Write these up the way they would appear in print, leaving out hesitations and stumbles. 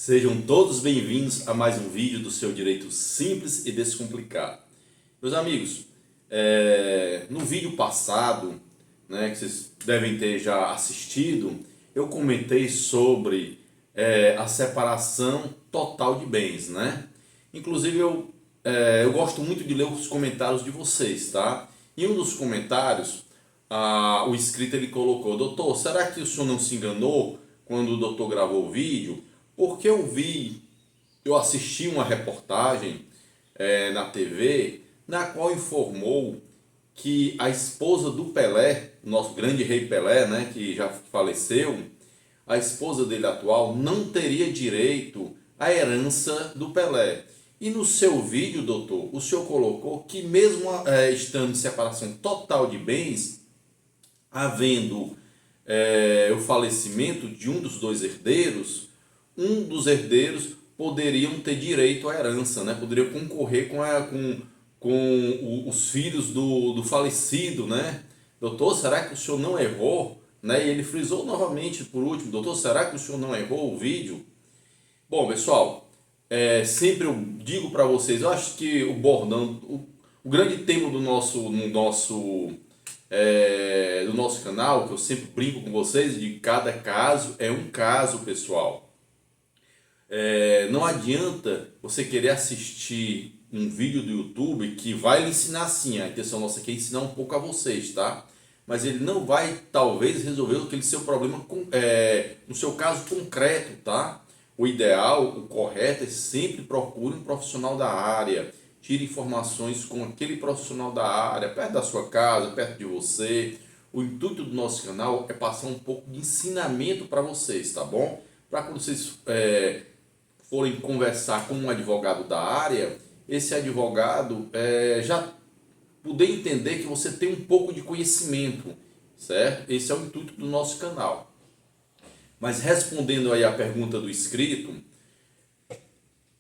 Sejam todos bem-vindos a mais um vídeo do seu Direito Simples e Descomplicado. Meus amigos, no vídeo passado, que vocês devem ter já assistido, eu comentei sobre a separação total de bens, né? Inclusive eu gosto muito de ler os comentários de vocês, tá? Em um dos comentários, o inscrito ele colocou: doutor, será que o senhor não se enganou quando o doutor gravou o vídeo? Porque eu assisti uma reportagem na TV, na qual informou que a esposa do Pelé, nosso grande rei Pelé, né, que já faleceu, a esposa dele atual não teria direito à herança do Pelé. E no seu vídeo, doutor, o senhor colocou que mesmo estando em separação total de bens, havendo o falecimento de um dos dois herdeiros, um dos herdeiros poderiam ter direito à herança, né? Poderiam concorrer com os filhos do falecido, né? Doutor, será que o senhor não errou? Né? E ele frisou novamente por último: doutor, será que o senhor não errou o vídeo? Bom, pessoal, sempre eu digo para vocês, eu acho que o bordão, o grande tema do nosso canal, que eu sempre brinco com vocês, de cada caso é um caso, pessoal. Não adianta você querer assistir um vídeo do YouTube que vai lhe ensinar sim, a intenção nossa aqui é ensinar um pouco a vocês, tá? Mas ele não vai, talvez, resolver aquele seu problema no seu caso concreto, tá? O ideal, o correto é sempre procure um profissional da área, tire informações com aquele profissional da área, perto da sua casa, perto de você. O intuito do nosso canal é passar um pouco de ensinamento para vocês, tá bom? Para quando vocês forem conversar com um advogado da área, esse advogado já poder entender que você tem um pouco de conhecimento, certo? Esse é o intuito do nosso canal. Mas respondendo aí a pergunta do inscrito,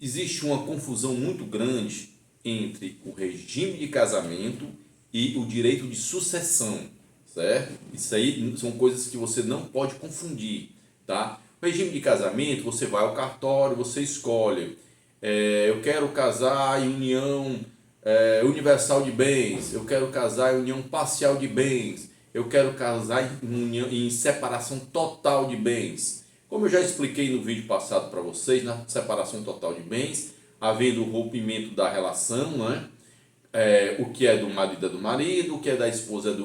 existe uma confusão muito grande entre o regime de casamento e o direito de sucessão, certo? Isso aí são coisas que você não pode confundir, tá? O regime de casamento, você vai ao cartório, você escolhe, eu quero casar em união universal de bens, eu quero casar em união parcial de bens, eu quero casar em separação total de bens. Como eu já expliquei no vídeo passado para vocês, na separação total de bens, havendo o rompimento da relação, né? O que é do marido é do marido, o que é da esposa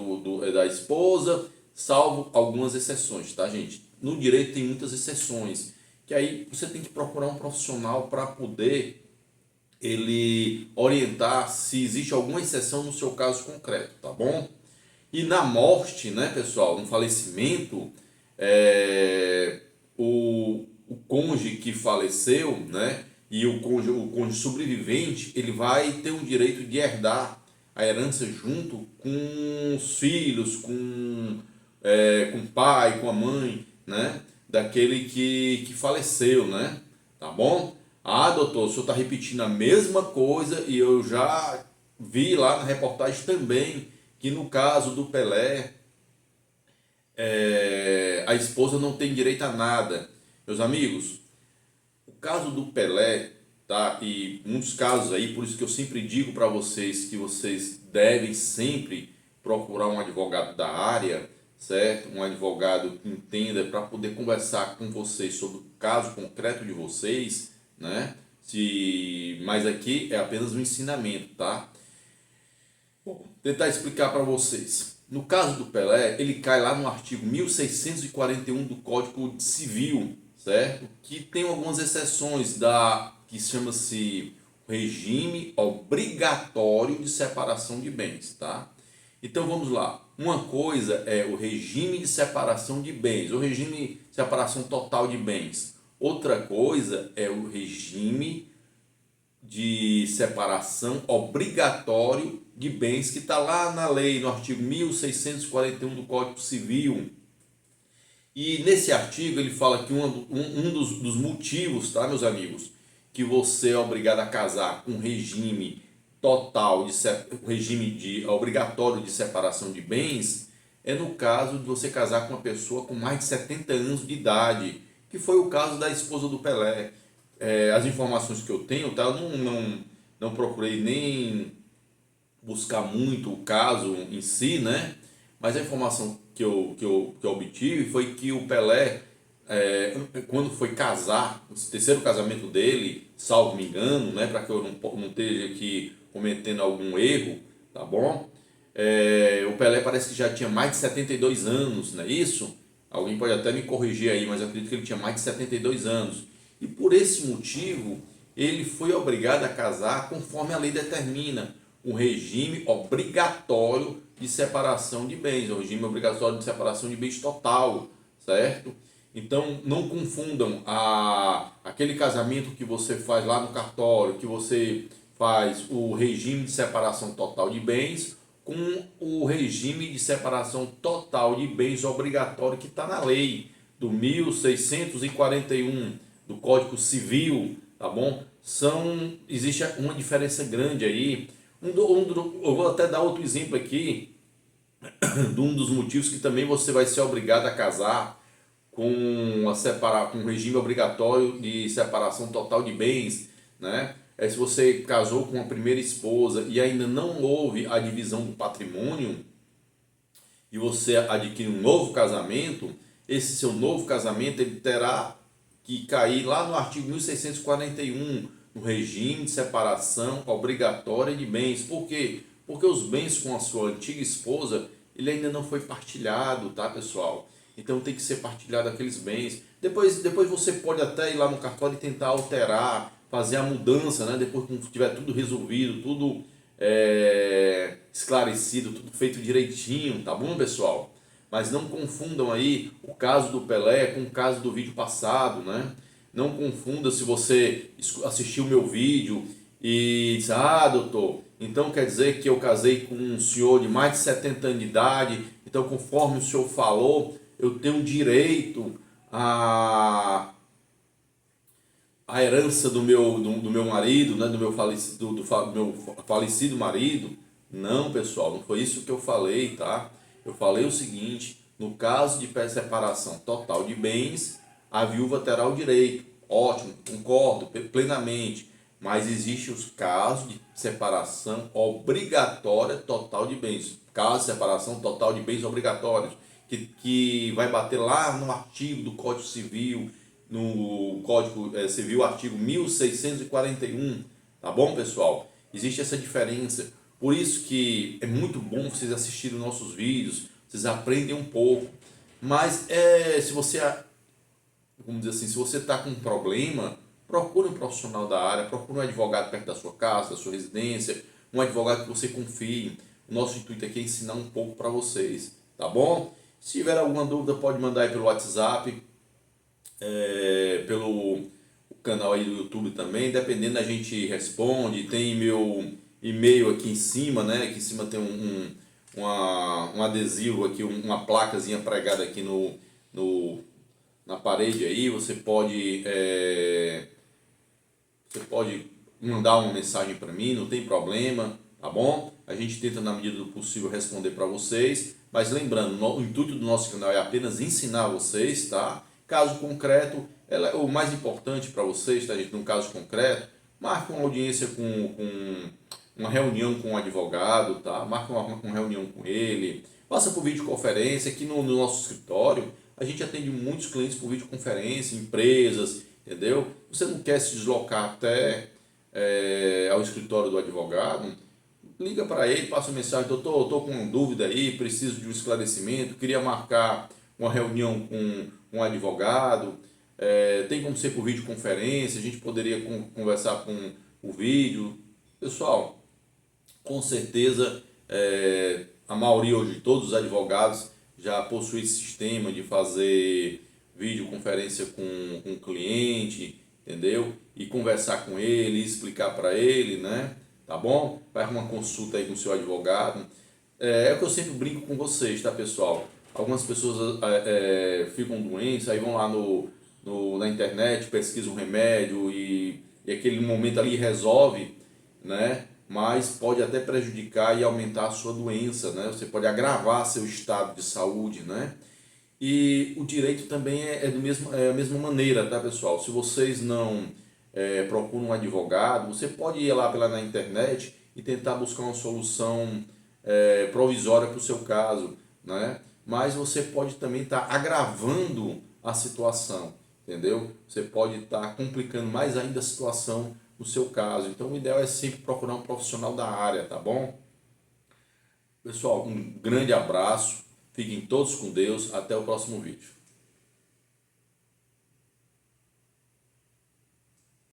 é da esposa, salvo algumas exceções, tá, gente? No direito tem muitas exceções, que aí você tem que procurar um profissional para poder ele orientar se existe alguma exceção no seu caso concreto, tá bom? E na morte, né, pessoal, no falecimento, o cônjuge que faleceu, né, e o cônjuge sobrevivente, ele vai ter um direito de herdar a herança junto com os filhos, com o pai, com a mãe, né, daquele que faleceu, né, tá bom? Ah, doutor, o senhor está repetindo a mesma coisa e eu já vi lá na reportagem também que no caso do Pelé, a esposa não tem direito a nada. Meus amigos, o caso do Pelé, tá? E muitos casos aí, por isso que eu sempre digo para vocês que vocês devem sempre procurar um advogado da área, certo? Um advogado que entenda para poder conversar com vocês sobre o caso concreto de vocês, né? Mas aqui é apenas um ensinamento, tá? Vou tentar explicar para vocês. No caso do Pelé, ele cai lá no artigo 1641 do Código Civil, certo? Que tem algumas exceções que chama-se regime obrigatório de separação de bens, tá? Então vamos lá. Uma coisa é o regime de separação de bens, o regime de separação total de bens. Outra coisa é o regime de separação obrigatório de bens, que está lá na lei, no artigo 1641 do Código Civil. E nesse artigo ele fala que um dos motivos, tá, meus amigos, que você é obrigado a casar com regime total, regime obrigatório de separação de bens, é no caso de você casar com uma pessoa com mais de 70 anos de idade, que foi o caso da esposa do Pelé. as informações que eu tenho, tá? Eu não procurei nem buscar muito o caso em si, né? Mas a informação que eu obtive foi que o Pelé, quando foi casar, o terceiro casamento dele, salvo me engano, né? Para que eu não esteja aqui cometendo algum erro, tá bom? O Pelé parece que já tinha mais de 72 anos, não é isso? Alguém pode até me corrigir aí, mas eu acredito que ele tinha mais de 72 anos. E por esse motivo, ele foi obrigado a casar conforme a lei determina, um regime obrigatório de separação de bens, um regime obrigatório de separação de bens total, certo? Então, não confundam aquele casamento que você faz lá no cartório, que você faz o regime de separação total de bens, com o regime de separação total de bens obrigatório que está na lei do 1641 do Código Civil, tá bom? Existe uma diferença grande aí. Eu vou até dar outro exemplo aqui de um dos motivos que também você vai ser obrigado a casar com um regime obrigatório de separação total de bens, né? Se você casou com a primeira esposa e ainda não houve a divisão do patrimônio e você adquire um novo casamento, esse seu novo casamento ele terá que cair lá no artigo 1641, no regime de separação obrigatória de bens. Por quê? Porque os bens com a sua antiga esposa, ele ainda não foi partilhado, tá, pessoal? Então tem que ser partilhado aqueles bens. Depois você pode até ir lá no cartório e tentar alterar, fazer a mudança, né? Depois que tiver tudo resolvido, tudo esclarecido, tudo feito direitinho, tá bom, pessoal? Mas não confundam aí o caso do Pelé com o caso do vídeo passado, né? Não confunda se você assistiu o meu vídeo e diz, doutor, então quer dizer que eu casei com um senhor de mais de 70 anos de idade, então conforme o senhor falou, eu tenho direito a herança do meu marido, né, do meu falecido marido. Não, pessoal, não foi isso que eu falei, tá? Eu falei o seguinte, no caso de separação total de bens, a viúva terá o direito. Ótimo, concordo plenamente. Mas existem os casos de separação obrigatória total de bens. Caso de separação total de bens obrigatórios, que vai bater lá no artigo do Código Civil, no Código Civil, artigo 1641, tá bom, pessoal? Existe essa diferença. Por isso que é muito bom vocês assistirem nossos vídeos, vocês aprendem um pouco. Mas se você, vamos dizer assim, se você está com um problema, procure um profissional da área, procure um advogado perto da sua casa, da sua residência, um advogado que você confie. O nosso intuito aqui é ensinar um pouco para vocês, tá bom? Se tiver alguma dúvida, pode mandar aí pelo WhatsApp, pelo canal aí do YouTube também, dependendo a gente responde. Tem meu e-mail aqui em cima, né? Aqui em cima tem um adesivo aqui, uma placazinha pregada aqui na parede aí. Você pode mandar uma mensagem para mim, não tem problema, tá bom? A gente tenta na medida do possível responder para vocês, mas lembrando, o intuito do nosso canal é apenas ensinar vocês, tá? Caso concreto, o mais importante para vocês, tá, gente? Num caso concreto, marque uma audiência com uma reunião com um advogado, tá? Marque uma reunião com ele, passa por videoconferência. Aqui no nosso escritório, a gente atende muitos clientes por videoconferência, empresas, entendeu? Você não quer se deslocar até ao escritório do advogado, liga para ele, passa uma mensagem, doutor, eu estou com uma dúvida aí, preciso de um esclarecimento, queria marcar uma reunião com um advogado, tem como ser por videoconferência, a gente poderia conversar com o vídeo. Pessoal, com certeza a maioria hoje, todos os advogados já possuem esse sistema de fazer videoconferência com o cliente, entendeu? E conversar com ele, explicar para ele, né? Tá bom? Faz uma consulta aí com o seu advogado. É o que eu sempre brinco com vocês, tá, pessoal? Algumas pessoas ficam doentes, aí vão lá na internet, pesquisam um remédio e aquele momento ali resolve, né? Mas pode até prejudicar e aumentar a sua doença, né? Você pode agravar seu estado de saúde, né? E o direito também é a mesma maneira, tá, pessoal? Se vocês não procura um advogado, você pode ir lá na internet e tentar buscar uma solução provisória para o seu caso, né? Mas você pode também estar agravando a situação, entendeu? Você pode estar complicando mais ainda a situação no seu caso. Então o ideal é sempre procurar um profissional da área, tá bom? Pessoal, um grande abraço, fiquem todos com Deus, até o próximo vídeo.